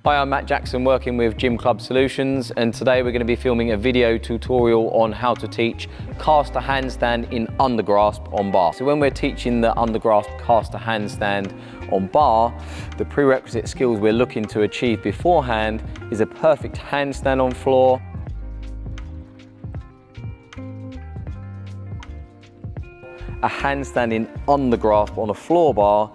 Hi, I'm Matt Jackson working with Gym Club Solutions, and today we're going to be filming a video tutorial on how to teach caster handstand in undergrasp on bar. So when we're teaching the undergrasp caster handstand on bar, the prerequisite skills we're looking to achieve beforehand is a perfect handstand on floor, a handstand in undergrasp on a floor bar,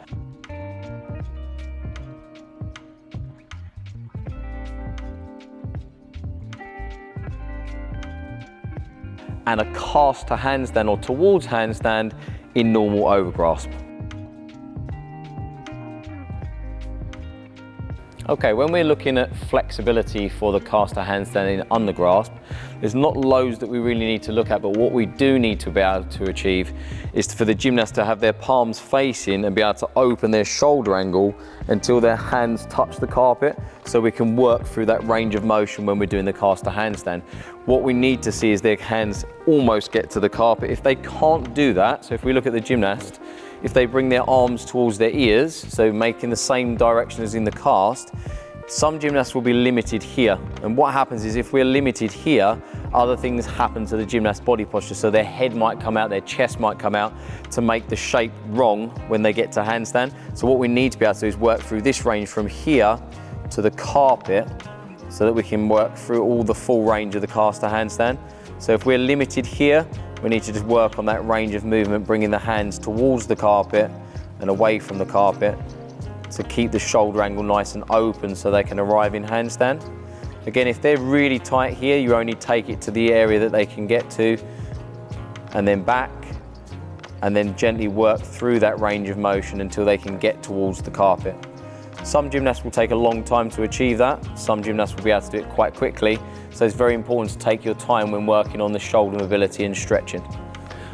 and a caster handstand or towards handstand in normal overgrasp. Okay, when we're looking at flexibility for the caster handstand in undergrasp, there's not loads that we really need to look at, but what we do need to be able to achieve is for the gymnast to have their palms facing and be able to open their shoulder angle until their hands touch the carpet, so we can work through that range of motion when we're doing the caster handstand. What we need to see is their hands almost get to the carpet. If they can't do that, so if we look at the gymnast, if they bring their arms towards their ears, so making the same direction as in the cast, some gymnasts will be limited here. And what happens is if we're limited here, other things happen to the gymnast's body posture. So their head might come out, their chest might come out to make the shape wrong when they get to handstand. So what we need to be able to do is work through this range from here to the carpet so that we can work through all the full range of the caster handstand. So if we're limited here, we need to just work on that range of movement, bringing the hands towards the carpet and away from the carpet to keep the shoulder angle nice and open so they can arrive in handstand. Again, if they're really tight here, you only take it to the area that they can get to and then back, and then gently work through that range of motion until they can get towards the carpet. Some gymnasts will take a long time to achieve that. Some gymnasts will be able to do it quite quickly. So it's very important to take your time when working on the shoulder mobility and stretching.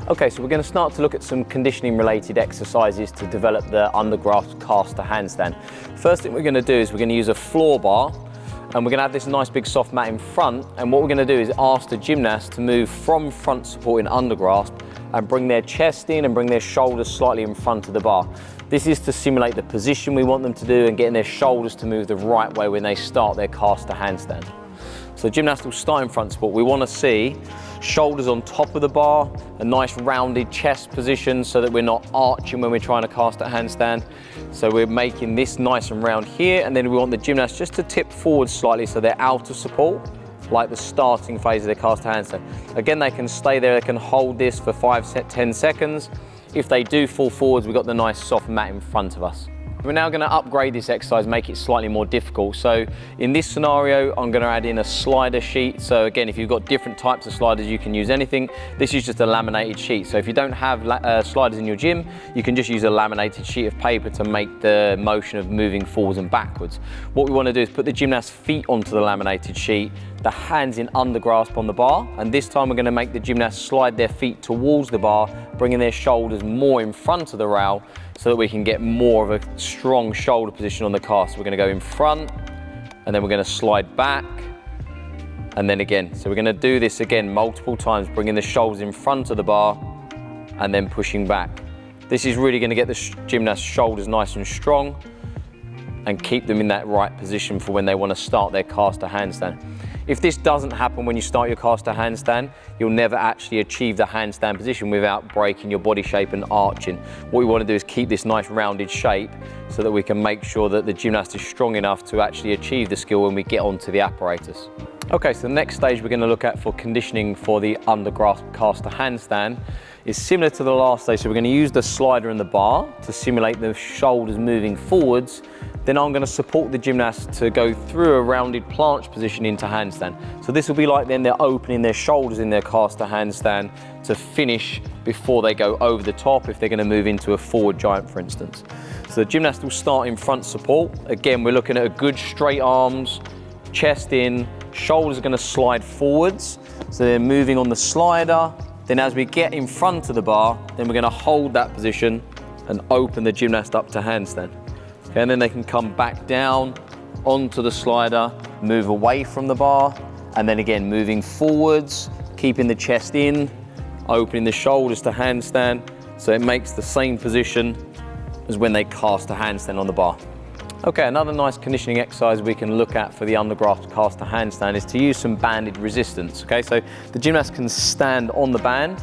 Okay, so we're going to start to look at some conditioning related exercises to develop the undergrasp caster handstand. First thing we're going to do is we're going to use a floor bar, and we're going to have this nice big soft mat in front, and what we're going to do is ask the gymnast to move from front support in undergrasp and bring their chest in and bring their shoulders slightly in front of the bar. This is to simulate the position we want them to do and getting their shoulders to move the right way when they start their caster handstand. So gymnast will start in front support. We want to see shoulders on top of the bar, a nice rounded chest position so that we're not arching when we're trying to cast a handstand. So we're making this nice and round here, and then we want the gymnast just to tip forward slightly so they're out of support, like the starting phase of their caster handstand. Again, they can stay there, they can hold this for 5-10 seconds. If they do fall forwards, we've got the nice soft mat in front of us. We're now going to upgrade this exercise, make it slightly more difficult. So in this scenario, I'm going to add in a slider sheet. So again, if you've got different types of sliders, you can use anything. This is just a laminated sheet. So if you don't have sliders in your gym, you can just use a laminated sheet of paper to make the motion of moving forwards and backwards. What we want to do is put the gymnast's feet onto the laminated sheet, the hands in undergrasp on the bar, and this time we're going to make the gymnast slide their feet towards the bar, bringing their shoulders more in front of the rail so that we can get more of a strong shoulder position on the cast. So we're going to go in front, and then we're going to slide back, and then again. So we're going to do this again multiple times, bringing the shoulders in front of the bar and then pushing back. This is really going to get the gymnast's shoulders nice and strong and keep them in that right position for when they want to start their caster handstand. If this doesn't happen when you start your caster handstand, you'll never actually achieve the handstand position without breaking your body shape and arching. What we want to do is keep this nice rounded shape so that we can make sure that the gymnast is strong enough to actually achieve the skill when we get onto the apparatus. Okay, so the next stage we're going to look at for conditioning for the undergrasp caster handstand is similar to the last stage. So we're going to use the slider and the bar to simulate the shoulders moving forwards. Then I'm going to support the gymnast to go through a rounded planche position into handstand. So this will be like then they're opening their shoulders in their caster handstand to finish before they go over the top if they're going to move into a forward giant, for instance. So the gymnast will start in front support. Again, we're looking at a good straight arms, chest in, shoulders are going to slide forwards. So they're moving on the slider. Then as we get in front of the bar, then we're going to hold that position and open the gymnast up to handstand. Okay, and then they can come back down onto the slider, move away from the bar, and then again moving forwards, keeping the chest in, opening the shoulders to handstand, so it makes the same position as when they cast a handstand on the bar. Okay, another nice conditioning exercise we can look at for the undergraft caster handstand is to use some banded resistance. Okay, so the gymnast can stand on the band.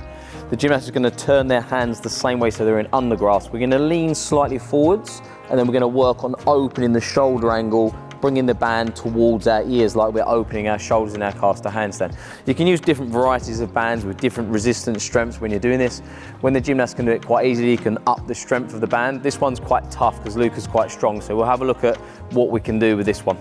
The gymnast is going to turn their hands the same way so they're in undergrasp. We're going to lean slightly forwards, and then we're going to work on opening the shoulder angle, bringing the band towards our ears like we're opening our shoulders in our caster handstand. You can use different varieties of bands with different resistance strengths when you're doing this. When the gymnast can do it quite easily, you can up the strength of the band. This one's quite tough because Luca's quite strong, so we'll have a look at what we can do with this one.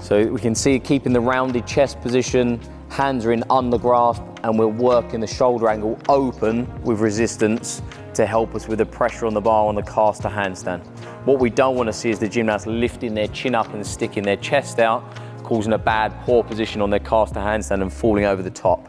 So we can see keeping the rounded chest position, hands are in undergrasp, and we're working the shoulder angle open with resistance to help us with the pressure on the bar on the caster handstand. What we don't want to see is the gymnast lifting their chin up and sticking their chest out, causing a bad, poor position on their caster handstand and falling over the top.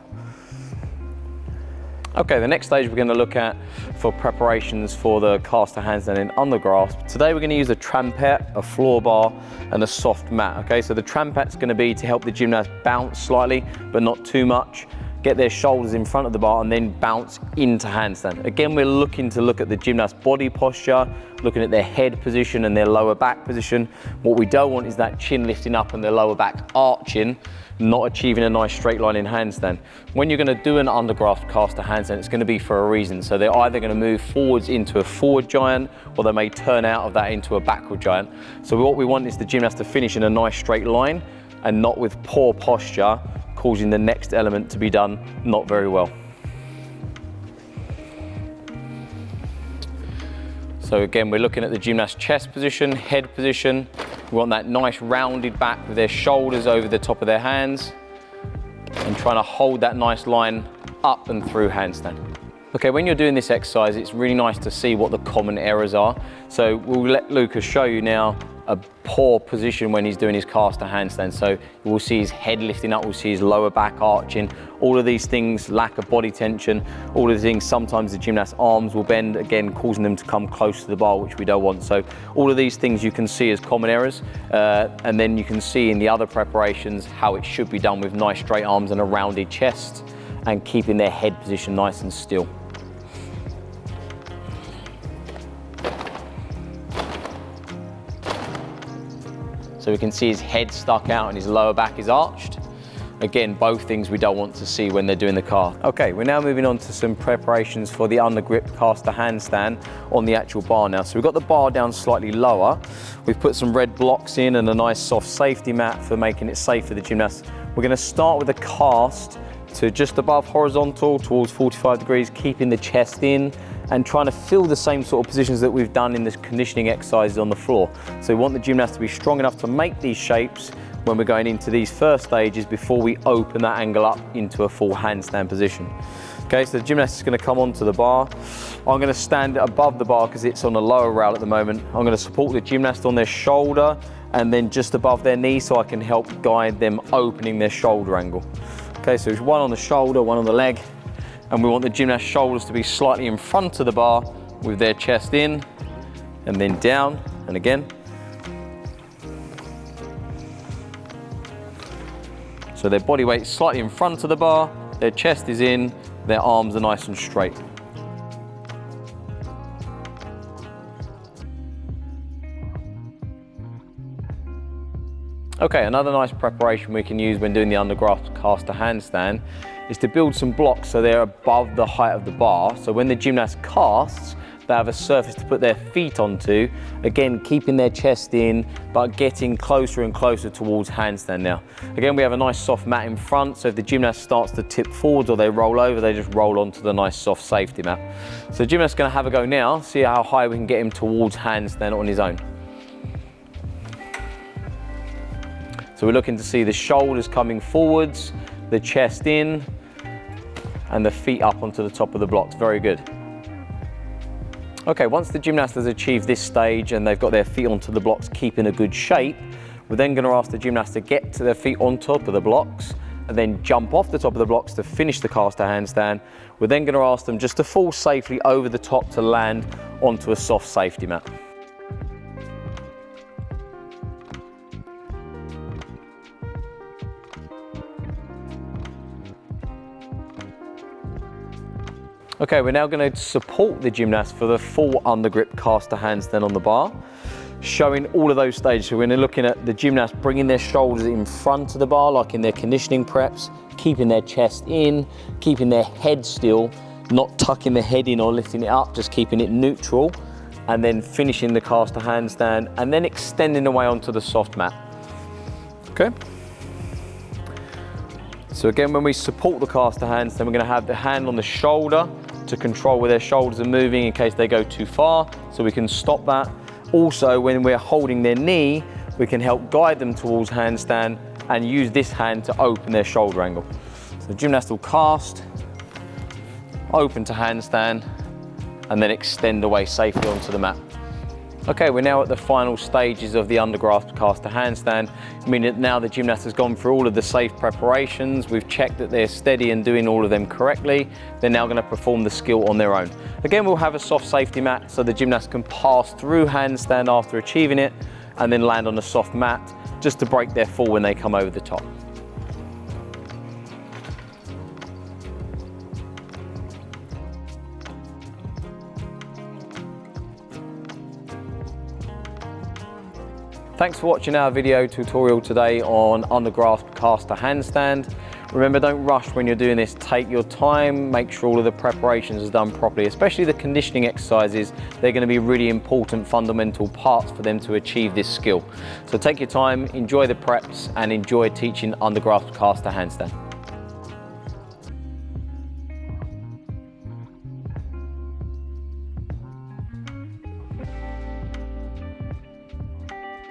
Okay, the next stage we're going to look at for preparations for the caster handstand in undergrasp. Today we're going to use a trampette, a floor bar, and a soft mat. Okay, so the trampette's going to be to help the gymnast bounce slightly, but not too much. Get their shoulders in front of the bar and then bounce into handstand. Again, we're looking to look at the gymnast's body posture, looking at their head position and their lower back position. What we don't want is that chin lifting up and their lower back arching, not achieving a nice straight line in handstand. When you're going to do an undergraft caster handstand, it's going to be for a reason. So they're either going to move forwards into a forward giant, or they may turn out of that into a backward giant. So what we want is the gymnast to finish in a nice straight line and not with poor posture, causing the next element to be done not very well. So again, we're looking at the gymnast's chest position, head position. We want that nice rounded back with their shoulders over the top of their hands and trying to hold that nice line up and through handstand. Okay, when you're doing this exercise, it's really nice to see what the common errors are. So we'll let Lucas show you now a poor position when he's doing his caster handstand. So we'll see his head lifting up, we'll see his lower back arching, all of these things, lack of body tension, all of the things. Sometimes the gymnast's arms will bend, again causing them to come close to the bar, which we don't want. So all of these things you can see as common errors, and then you can see in the other preparations how it should be done with nice straight arms and a rounded chest and keeping their head position nice and still. So we can see his head stuck out and his lower back is arched. Again, both things we don't want to see when they're doing the cast. Okay, we're now moving on to some preparations for the undergrip caster handstand on the actual bar now. So we've got the bar down slightly lower. We've put some red blocks in and a nice soft safety mat for making it safe for the gymnast. We're going to start with a cast to just above horizontal towards 45 degrees, keeping the chest in and trying to fill the same sort of positions that we've done in the conditioning exercises on the floor. So we want the gymnast to be strong enough to make these shapes when we're going into these first stages before we open that angle up into a full handstand position. Okay, so the gymnast is going to come onto the bar. I'm going to stand above the bar because it's on a lower rail at the moment. I'm going to support the gymnast on their shoulder and then just above their knee so I can help guide them opening their shoulder angle. Okay, so there's one on the shoulder, one on the leg, and we want the gymnast's shoulders to be slightly in front of the bar with their chest in and then down and again. So their body weight is slightly in front of the bar, their chest is in, their arms are nice and straight. Okay, another nice preparation we can use when doing the undergraft caster handstand is to build some blocks so they're above the height of the bar. So when the gymnast casts, they have a surface to put their feet onto, again keeping their chest in but getting closer and closer towards handstand now. Again, we have a nice soft mat in front, so if the gymnast starts to tip forwards or they roll over, they just roll onto the nice soft safety mat. So the gymnast's going to have a go now, see how high we can get him towards handstand on his own. So we're looking to see the shoulders coming forwards, the chest in, and the feet up onto the top of the blocks. Very good. Okay, once the gymnast has achieved this stage and they've got their feet onto the blocks, keeping a good shape, we're then going to ask the gymnast to get to their feet on top of the blocks and then jump off the top of the blocks to finish the caster handstand. We're then going to ask them just to fall safely over the top to land onto a soft safety mat. Okay, we're now going to support the gymnast for the full undergrip caster handstand on the bar. showing all of those stages. So we're looking at the gymnast bringing their shoulders in front of the bar, like in their conditioning preps, keeping their chest in, keeping their head still, not tucking the head in or lifting it up, just keeping it neutral, and then finishing the caster handstand, and then extending away onto the soft mat. Okay? So again, when we support the caster handstand, we're gonna have the hand on the shoulder to control where their shoulders are moving in case they go too far, so we can stop that. Also, when we're holding their knee, we can help guide them towards handstand and use this hand to open their shoulder angle. So the gymnast will cast, open to handstand, and then extend away safely onto the mat. Okay, we're now at the final stages of the undergrasp caster handstand, meaning that now the gymnast has gone through all of the safe preparations, we've checked that they're steady and doing all of them correctly, they're now going to perform the skill on their own. Again, we'll have a soft safety mat so the gymnast can pass through handstand after achieving it, and then land on a soft mat, just to break their fall when they come over the top. Thanks for watching our video tutorial today on undergrasp caster handstand. Remember, don't rush when you're doing this. Take your time, make sure all of the preparations are done properly, especially the conditioning exercises. They're going to be really important fundamental parts for them to achieve this skill. So take your time, enjoy the preps, and enjoy teaching undergrasp caster handstand.